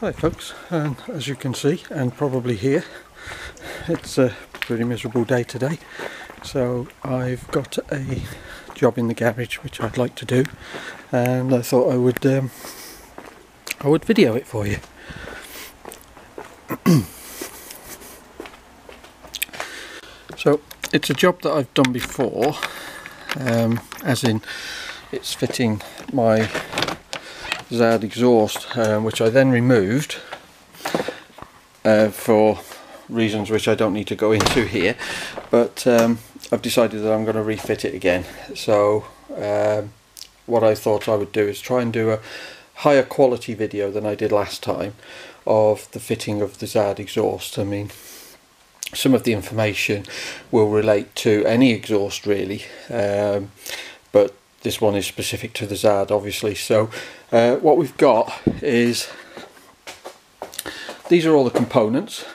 Hi folks, and as you can see and probably hear, it's a pretty miserable day today. So I've got a job in the garage which I'd like to do, and I thought I would video it for you. So it's a job that I've done before, as in it's fitting my Zard exhaust, which I then removed for reasons which I don't need to go into here, but I've decided that I'm going to refit it again. So what I thought I would do is try and do a higher quality video than I did last time of the fitting of the Zard exhaust. I mean, some of the information will relate to any exhaust really, but this one is specific to the Zard obviously. So what we've got is, these are all the components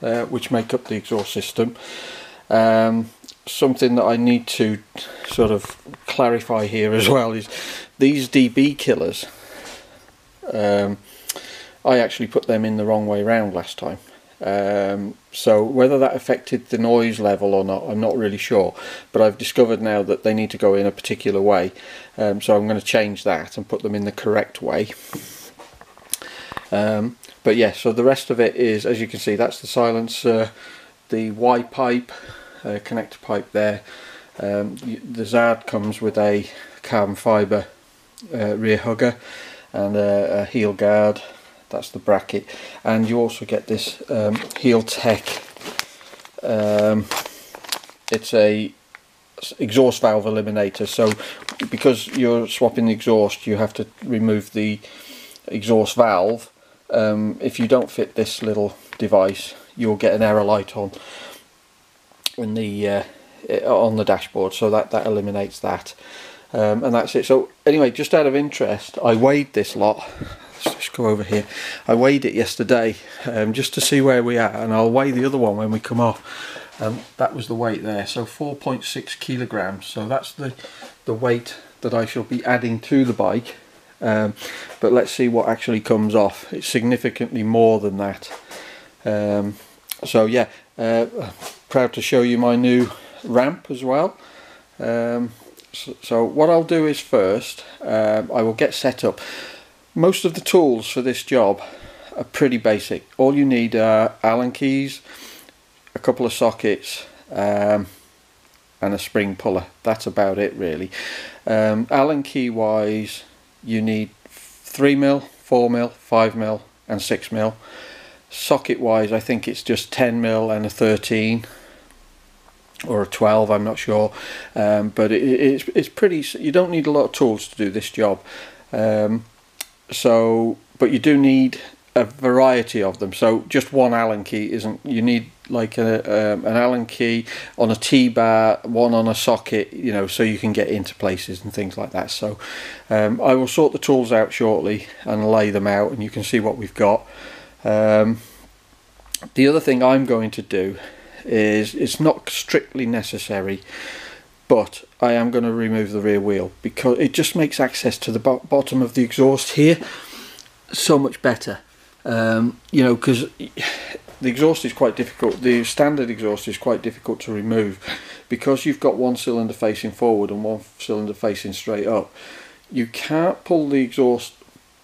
which make up the exhaust system. Something that I need to sort of clarify here as well is these dB killers, I actually put them in the wrong way round last time. So whether that affected the noise level or not, I'm not really sure, but I've discovered now that they need to go in a particular way, so I'm going to change that and put them in the correct way. But yeah, so the rest of it is, as you can see, that's the silencer, the Y pipe, connector pipe there. The Zard comes with a carbon fibre rear hugger and a heel guard. That's the bracket, and you also get this Heel Tech. It's a exhaust valve eliminator, so because you're swapping the exhaust you have to remove the exhaust valve. If you don't fit this little device, you'll get an error light on in the on the dashboard, so that eliminates that, and that's it. So anyway, just out of interest, I weighed this lot. Let's just go over here. I weighed it yesterday just to see where we are, and I'll weigh the other one when we come off. That was the weight there, so 4.6 kilograms. So that's the weight that I shall be adding to the bike. But let's see what actually comes off. It's significantly more than that. So yeah, proud to show you my new ramp as well. So what I'll do is first, I will get set up. Most of the tools for this job are pretty basic. All you need are Allen keys, a couple of sockets, and a spring puller. That's about it really. Allen key wise, you need 3mm, 4mm, 5mm and 6mm. Socket wise, I think it's just 10mm and a 13 or a 12, I'm not sure, but it's pretty, you don't need a lot of tools to do this job. But you do need a variety of them. So just one Allen key isn't, you need like an Allen key on a T-bar, one on a socket, you know, so you can get into places and things like that. So I will sort the tools out shortly and lay them out, and you can see what we've got. The other thing I'm going to do is, it's not strictly necessary, but I am going to remove the rear wheel because it just makes access to the bottom of the exhaust here so much better. You know, because the exhaust is quite difficult, the standard exhaust is quite difficult to remove because you've got one cylinder facing forward and one cylinder facing straight up. You can't pull the exhaust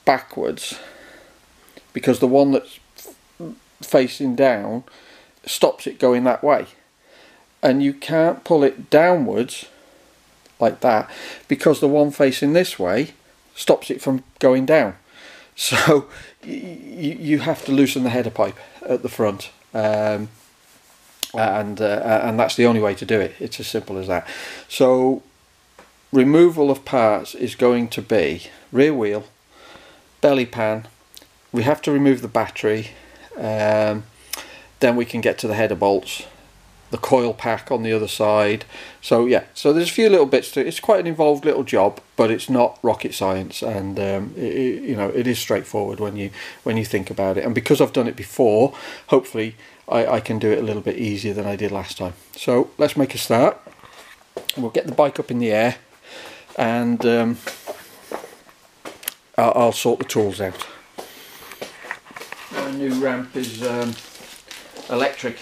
backwards because the one that's facing down stops it going that way, and you can't pull it downwards like that because the one facing this way stops it from going down. So you have to loosen the header pipe at the front, and that's the only way to do it. It's as simple as that. So removal of parts is going to be rear wheel, belly pan. We have to remove the battery, then we can get to the header bolts, the coil pack on the other side. So yeah, so there's a few little bits to it. It's quite an involved little job, but it's not rocket science, and you know, it is straightforward when you think about it. And because I've done it before, hopefully I can do it a little bit easier than I did last time. So let's make a start. We'll get the bike up in the air, and I'll sort the tools out. new ramp is electric.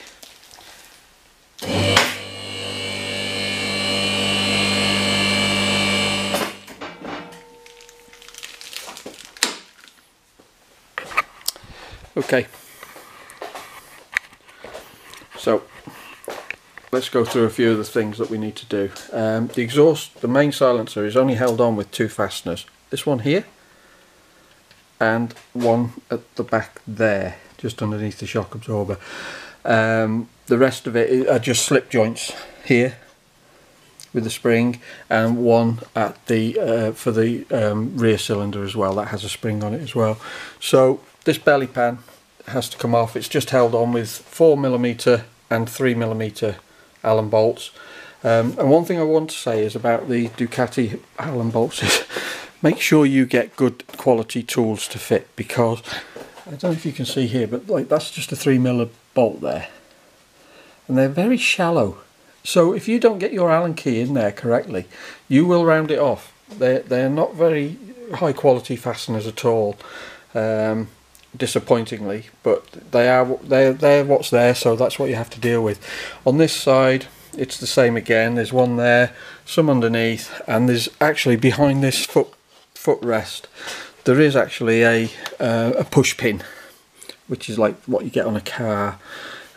Okay, so let's go through a few of the things that we need to do. The exhaust, the main silencer, is only held on with 2 fasteners. This one here and one at the back there, just underneath the shock absorber. The rest of it are just slip joints here with the spring, and one at the for the rear cylinder as well, that has a spring on it as well. So this belly pan has to come off. It's just held on with 4mm and 3mm Allen bolts. And one thing I want to say is about the Ducati Allen bolts is make sure you get good quality tools to fit, because I don't know if you can see here, but like that's just a 3mm bolt there, and they're very shallow. So if you don't get your Allen key in there correctly, you will round it off. They're not very high quality fasteners at all, disappointingly, but they're what's there, so that's what you have to deal with. On this side it's the same again. There's one there, some underneath, and there's actually behind this footrest there is actually a push pin, which is like what you get on a car,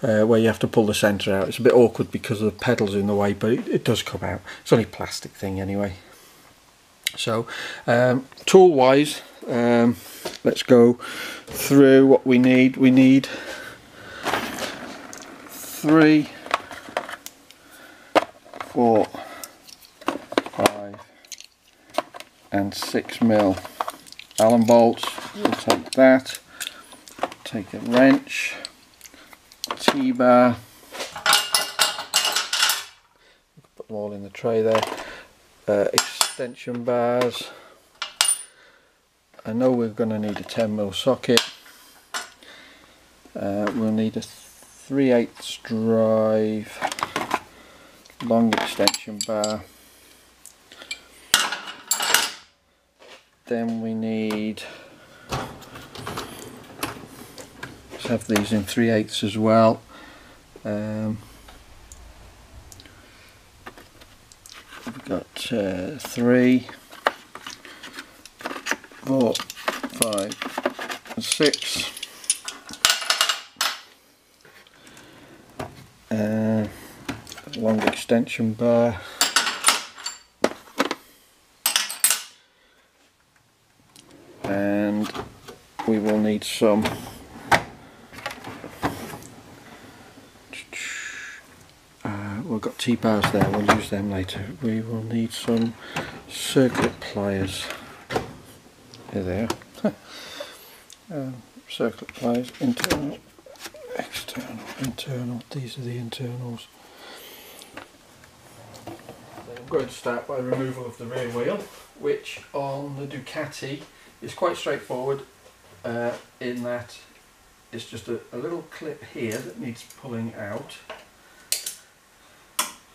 where you have to pull the centre out. It's a bit awkward because the pedals in the way, but it does come out. It's only a plastic thing anyway. So tool wise, let's go through what we need. We need 3, 4, 5 and 6mm Allen bolts. We'll take that, take a wrench, T-bar, put them all in the tray there, extension bars. I know we're going to need a 10mm socket. We'll need a 3/8 drive long extension bar. Then we need, let's have these in 3/8 as well. We've got 3, 4, 5 and 6. Long extension bar. And we will need some we've got T-bars there, we'll use them later. We will need some circuit pliers. Here they are. Circuit pliers, internal, external, internal. These are the internals. I'm going to start by removal of the rear wheel, which on the Ducati is quite straightforward, in that it's just a little clip here that needs pulling out.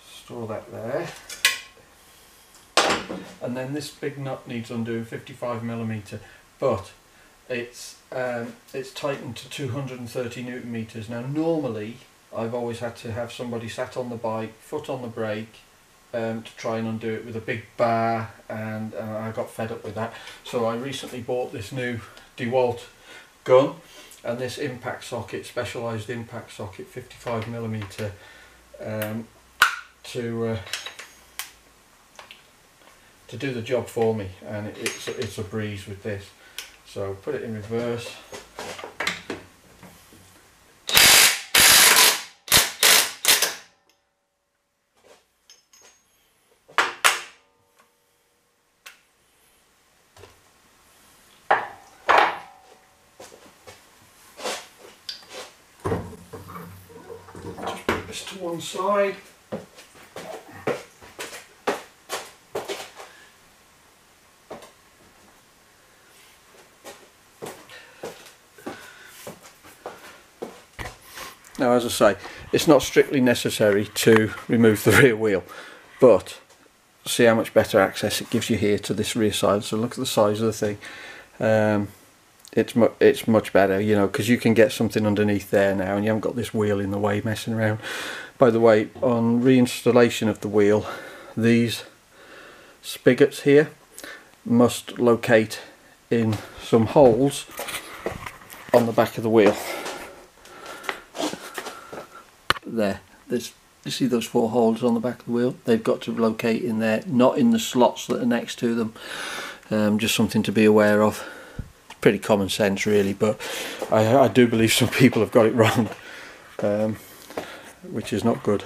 Store that there, and then this big nut needs undoing, 55mm, but it's tightened to 230 Newton meters. Now normally I've always had to have somebody sat on the bike, foot on the brake, to try and undo it with a big bar, and I got fed up with that. So I recently bought this new DeWalt gun and this impact socket, specialised impact socket, 55mm, to do the job for me, and it's a breeze with this. So put it in reverse. Just put this to one side. Now, as I say, it's not strictly necessary to remove the rear wheel, but see how much better access it gives you here to this rear side. So look at the size of the thing. it's much better, you know, because you can get something underneath there now and you haven't got this wheel in the way messing around. By the way, on reinstallation of the wheel, these spigots here must locate in some holes on the back of the wheel. There, you see those 4 holes on the back of the wheel? They've got to locate in there, not in the slots that are next to them. Just something to be aware of. Pretty common sense really, but I do believe some people have got it wrong, which is not good.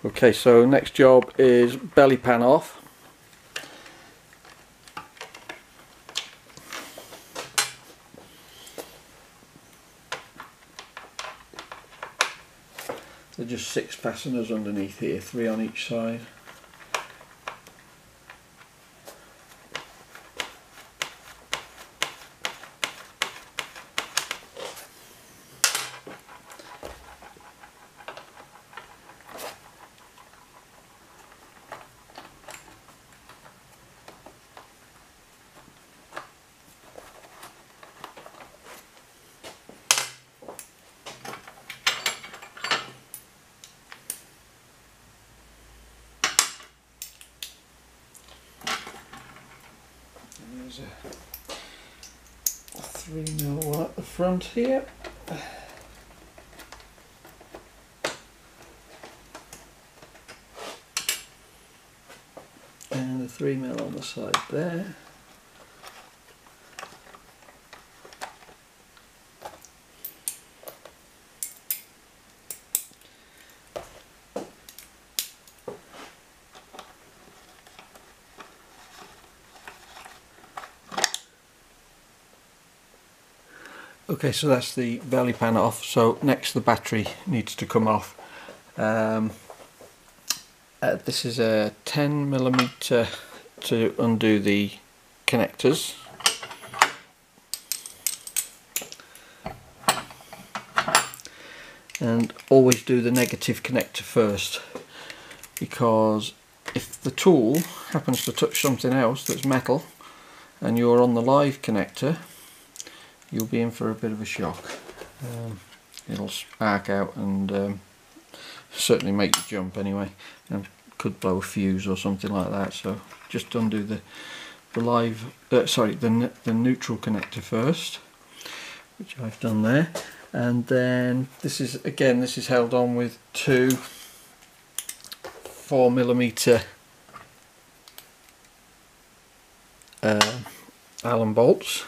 Okay, so next job is belly pan off. They're just 6 fasteners underneath here, 3 on each side. There's a 3mm one at the front here. And a 3mm on the side there. Okay, so that's the belly pan off. So next the battery needs to come off. This is a 10mm to undo the connectors. And always do the negative connector first, because if the tool happens to touch something else that's metal and you're on the live connector, you'll be in for a bit of a shock. It'll spark out and certainly make you jump anyway, and could blow a fuse or something like that. So just undo the live, the neutral connector first, which I've done there, and then this is held on with 2 4mm Allen bolts.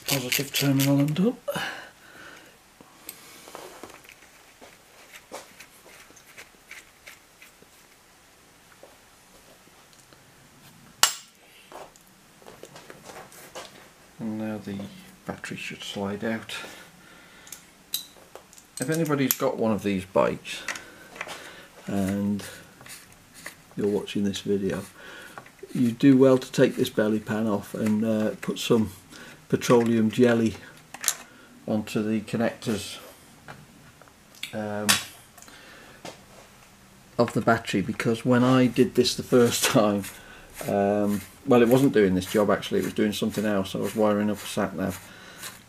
Positive terminal undone. And now the battery should slide out. If anybody's got one of these bikes and you're watching this video, you do well to take this belly pan off and put some petroleum jelly onto the connectors of the battery, because when I did this the first time, well, it wasn't doing this job actually, it was doing something else. I was wiring up a sat nav,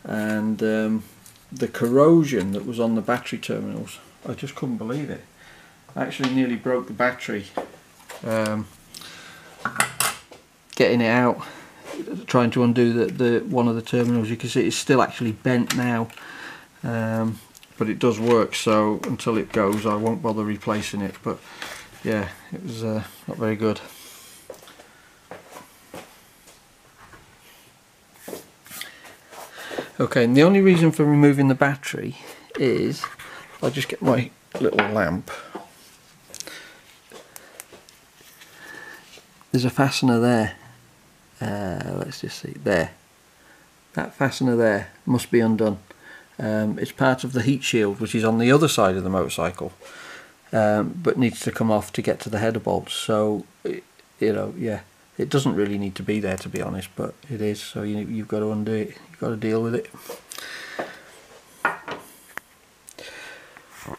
and the corrosion that was on the battery terminals, I just couldn't believe it. I actually nearly broke the battery getting it out, trying to undo the one of the terminals. You can see it's still actually bent now, but it does work, so until it goes I won't bother replacing it. But yeah, it was not very good. Okay, and the only reason for removing the battery is, I'll just get my little lamp. There's a fastener there let's just see, there, that fastener there must be undone. It's part of the heat shield which is on the other side of the motorcycle, but needs to come off to get to the header bolts. So you know, yeah, it doesn't really need to be there, to be honest, but it is, so you've got to undo it, you've got to deal with it.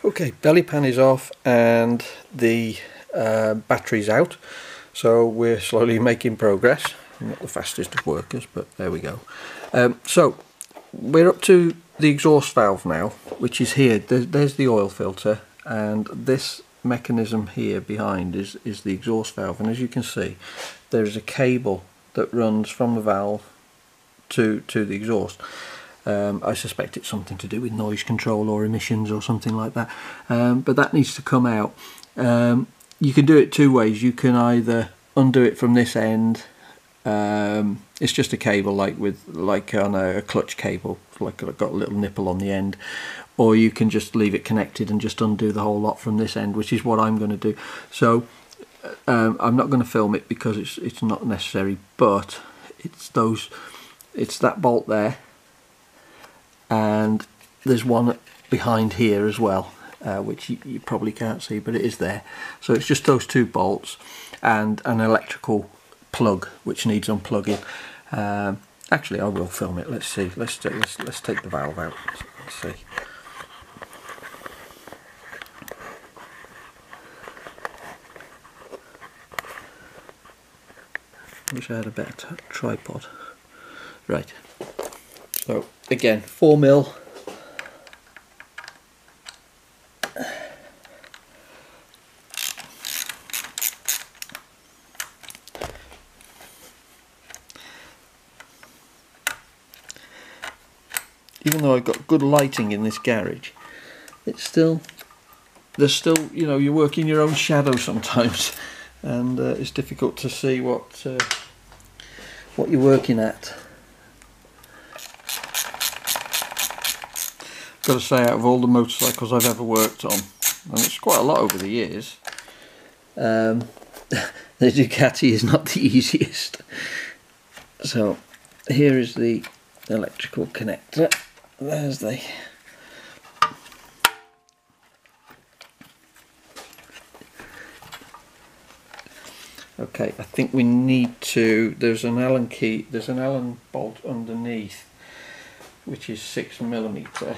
Okay, belly pan is off and the battery's out, so we're slowly making progress. I'm not the fastest of workers, but there we go. So we're up to the exhaust valve now, which is here. There's the oil filter, and this mechanism here behind is the exhaust valve, and as you can see there's a cable that runs from the valve to the exhaust. I suspect it's something to do with noise control or emissions or something like that, but that needs to come out. You can do it two ways. You can either undo it from this end, it's just a cable like on a clutch cable, like I've got a little nipple on the end, or you can just leave it connected and just undo the whole lot from this end, which is what I'm going to do. So I'm not going to film it because it's not necessary, but it's that bolt there, and there's one behind here as well, which you probably can't see, but it is there. So it's just those two bolts and an electrical plug which needs unplugging. Actually, I will film it. Let's see. Let's take the valve out. Let's see. Wish I had a better tripod. Right. So again, 4mm. Even though I've got good lighting in this garage, there's still, you know, you work in your own shadow sometimes, and it's difficult to see what you're working at. Got to say, out of all the motorcycles I've ever worked on, and it's quite a lot over the years, the Ducati is not the easiest. So here is the electrical connector. There's the okay, I think we need to, there's an Allen key, there's an Allen bolt underneath which is 6mm,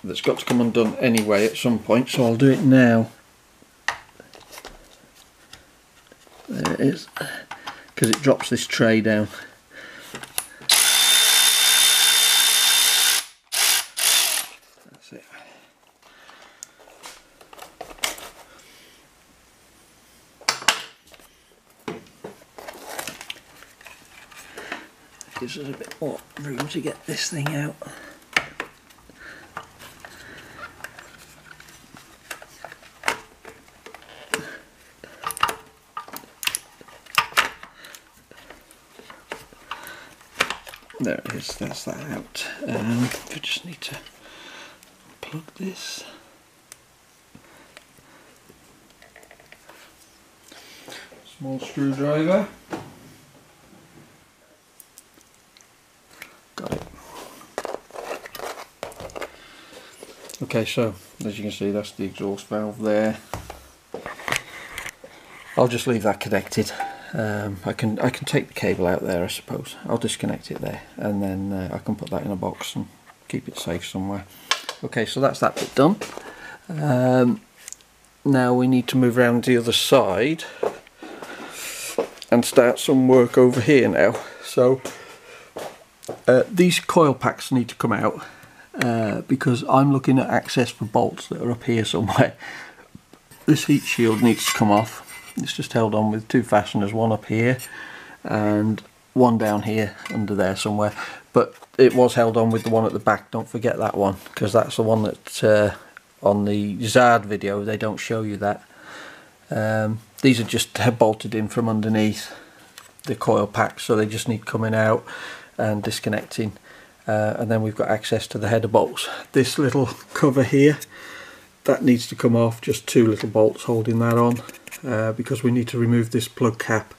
that's got to come undone anyway at some point, so I'll do it now. There it is, because it drops this tray down. That's it. Gives us a bit more room to get this thing out. There it is, that's that out. We just need to plug this. Small screwdriver. Got it. Okay, so as you can see, that's the exhaust valve there. I'll just leave that connected. I can take the cable out there, I suppose. I'll disconnect it there, and then I can put that in a box and keep it safe somewhere. Okay, so that's that bit done. Now we need to move around the other side and start some work over here now. So these coil packs need to come out because I'm looking at access for bolts that are up here somewhere. This heat shield needs to come off. It's just held on with two fasteners, one up here and one down here under there somewhere, but it was held on with the one at the back. Don't forget that one, because that's the one that on the Zard video they don't show you that. These are just bolted in from underneath the coil pack, so they just need coming out and disconnecting, and then we've got access to the header bolts. This little cover here, that needs to come off, just 2 little bolts holding that on, because we need to remove this plug cap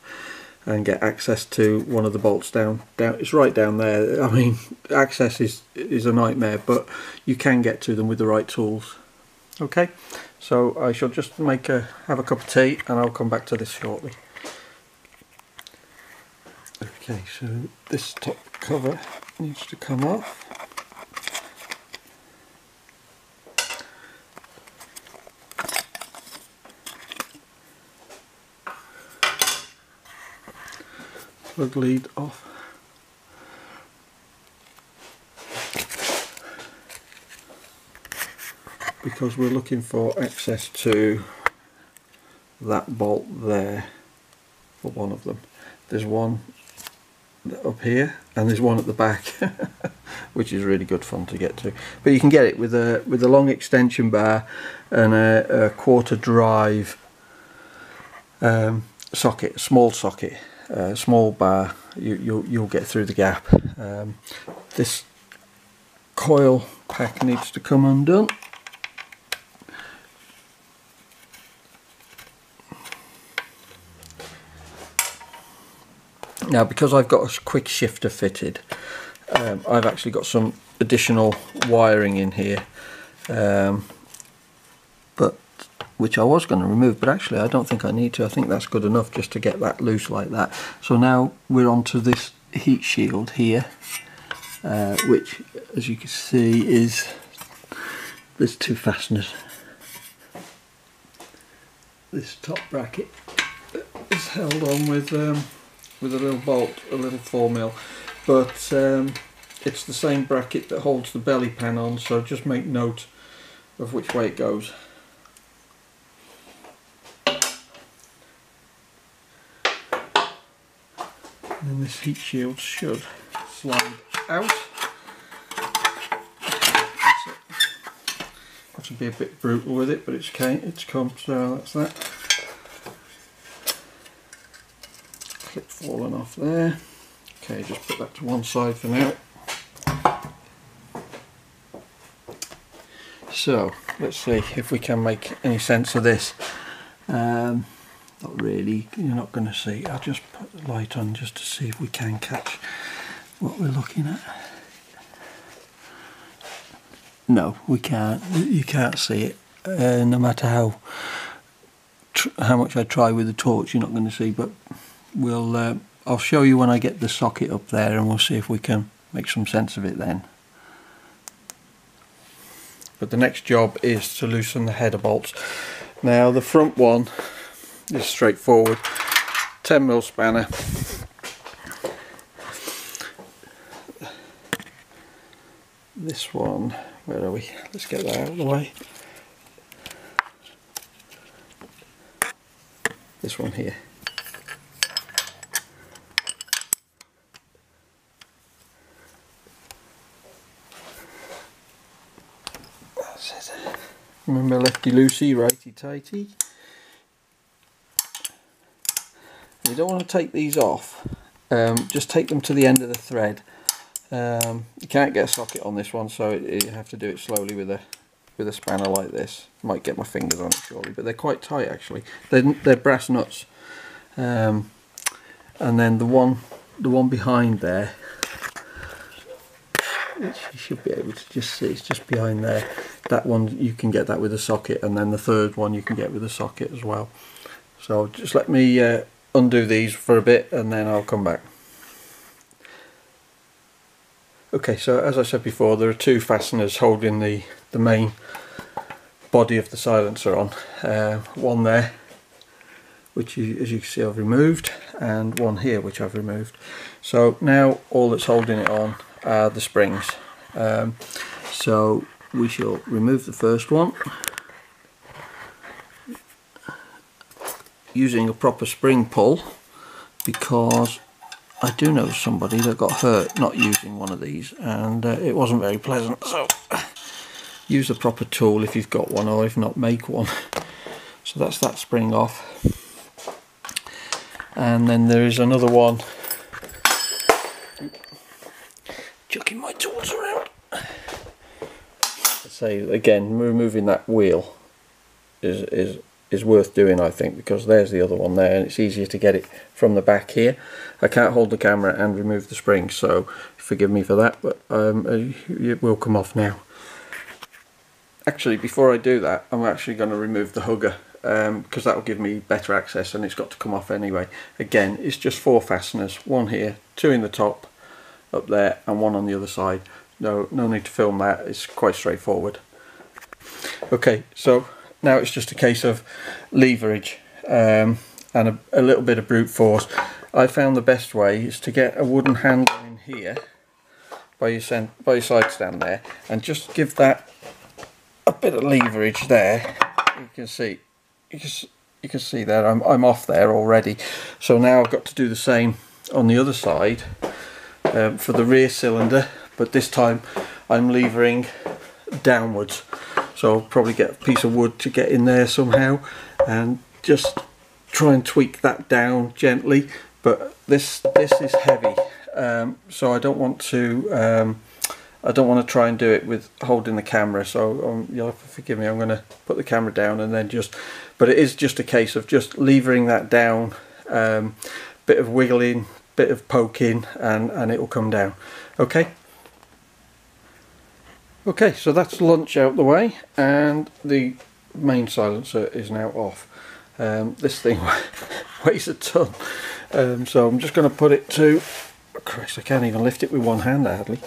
and get access to one of the bolts down. It's right down there. I mean, access is a nightmare, but you can get to them with the right tools. Okay, so I shall just have a cup of tea and I'll come back to this shortly. Okay, so this top cover needs to come off. Plug lead off. Because we're looking for access to that bolt there for one of them. There's one up here and there's one at the back which is really good fun to get to, but you can get it with a long extension bar and a 1/4 drive socket, small socket, small bar. You'll get through the gap. This coil pack needs to come undone. Now, because I've got a quick shifter fitted, I've actually got some additional wiring in here, but which I was going to remove, but actually I don't think I need to. I think that's good enough just to get that loose like that. So now we're onto this heat shield here, which, as you can see, there's 2 fasteners. This top bracket is held on with a little bolt, a little 4mm, but it's the same bracket that holds the belly pan on, so just make note of which way it goes. And then this heat shield should slide out. Have to be a bit brutal with it, but it's come, so that's that. Clip falling off there. Okay, just put that to one side for now. So let's see if we can make any sense of this. Not really, you're not going to see. I'll just put the light on just to see if we can catch what we're looking at. No, we can't. You can't see it. No matter how much I try with the torch, you're not going to see. But I'll show you when I get the socket up there, and we'll see if we can make some sense of it then. But the next job is to loosen the header bolts. Now the front one is straightforward, 10mm spanner. This one, where are we? Let's get that out of the way. This one here. That's it. Remember, lefty loosey, righty tighty. You don't want to take these off, just take them to the end of the thread. You can't get a socket on this one, so you have to do it slowly with a spanner like this. Might get my fingers on it surely, but they're quite tight actually. They're brass nuts. And then the one behind there, which you should be able to just see, it's just behind there. That one you can get that with a socket, and then the third one you can get with a socket as well. So just let me undo these for a bit and then I'll come back. Okay, so as I said before, there are 2 fasteners holding the main body of the silencer on. One there, which as you can see I've removed, and one here which I've removed. So now all that's holding it on are the springs. So we shall remove the first one using a proper spring pull, because I do know somebody that got hurt not using one of these, and it wasn't very pleasant. So use a proper tool if you've got one, or if not, make one. So that's that spring off. And then there is another one. Chucking my tools around. So again, removing that wheel is worth doing, I think, because there's the other one there, and it's easier to get it from the back here. I can't hold the camera and remove the springs, so forgive me for that, but it will come off now. Actually, before I do that, I'm actually going to remove the hugger, because that will give me better access, and it's got to come off anyway. Again, it's just 4 fasteners, one here, 2 in the top up there, and 1 on the other side. No need to film that, it's quite straightforward. Okay, so now it's just a case of leverage and a little bit of brute force. I found the best way is to get a wooden handle in here by your side stand there, and just give that a bit of leverage there. You can see there I'm off there already. So now I've got to do the same on the other side for the rear cylinder, but this time I'm levering downwards. So I'll probably get a piece of wood to get in there somehow and just try and tweak that down gently. But this is heavy, so I don't want to try and do it with holding the camera. So you'll have to forgive me. I'm going to put the camera down and then but it is just a case of just levering that down, bit of wiggling, bit of poking, and it will come down. Okay, so that's the lunch out the way, and the main silencer is now off. This thing weighs a ton, so I'm just going to put it to, Christ, I can't even lift it with one hand hardly.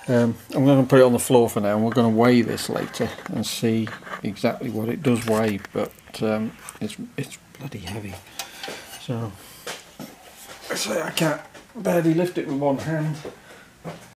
I'm going to put it on the floor for now, and we're going to weigh this later and see exactly what it does weigh, but it's bloody heavy. So I can't barely lift it with one hand.